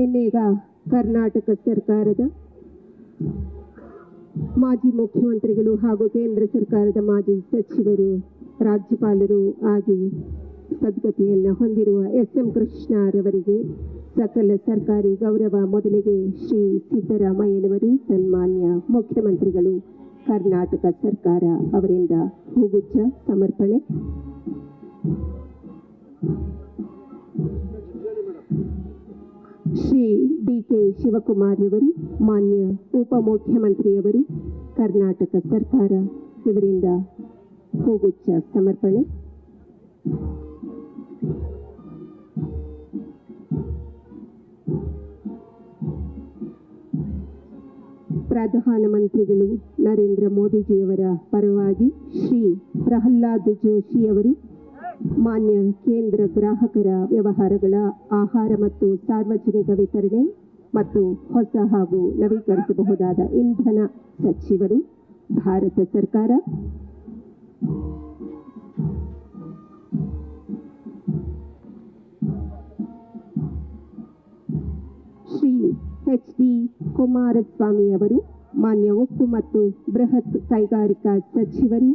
ಇನ್ನೀಗ ಕರ್ನಾಟಕ ಸರ್ಕಾರದ ಮಾಜಿ ಮುಖ್ಯಮಂತ್ರಿಗಳು ಹಾಗೂ ಕೇಂದ್ರ ಸರ್ಕಾರದ ಮಾಜಿ ಸಚಿವರು, ರಾಜ್ಯಪಾಲರು ಆಗಿ ಸದ್ಗತಿಯನ್ನು ಹೊಂದಿರುವ ಎಸ್.ಎಂ. ಕೃಷ್ಣರವರಿಗೆ ಸಕಲ ಸರ್ಕಾರಿ ಗೌರವ. ಮೊದಲಿಗೆ ಶ್ರೀ ಸಿದ್ದರಾಮಯ್ಯನವರು, ಸನ್ಮಾನ್ಯ ಮುಖ್ಯಮಂತ್ರಿಗಳು, ಕರ್ನಾಟಕ ಸರ್ಕಾರ ಅವರಿಂದ ಹೂಗುಚ್ಛ ಸಮರ್ಪಣೆ. ಶ್ರೀ ಡಿ.ಕೆ. ಶಿವಕುಮಾರ್ರವರು, ಮಾನ್ಯ ಉಪಮುಖ್ಯಮಂತ್ರಿಯವರು, ಕರ್ನಾಟಕ ಸರ್ಕಾರ ಇವರಿಂದ ಹೂಗುಚ್ಛ ಸಮರ್ಪಣೆ. ಪ್ರಧಾನಮಂತ್ರಿಗಳು ನರೇಂದ್ರ ಮೋದಿಜಿಯವರ ಪರವಾಗಿ ಶ್ರೀ ಪ್ರಹ್ಲಾದ್ ಜೋಶಿಯವರು, ಮಾನ್ಯ ಕೇಂದ್ರ ಗ್ರಾಹಕರ ವ್ಯವಹಾರಗಳ, ಆಹಾರ ಮತ್ತು ಸಾರ್ವಜನಿಕ ವಿತರಣೆ ಮತ್ತು ಹೊಸ ಹಾಗೂ ನವೀಕರಿಸಬಹುದಾದ ಇಂಧನ ಸಚಿವರು, ಭಾರತ ಸರ್ಕಾರ. ಶ್ರೀ ಎಚ್.ಡಿ. ಕುಮಾರಸ್ವಾಮಿ ಅವರು, ಮಾನ್ಯ ಉಕ್ಕು ಮತ್ತು ಬೃಹತ್ ಕೈಗಾರಿಕಾ ಸಚಿವರು.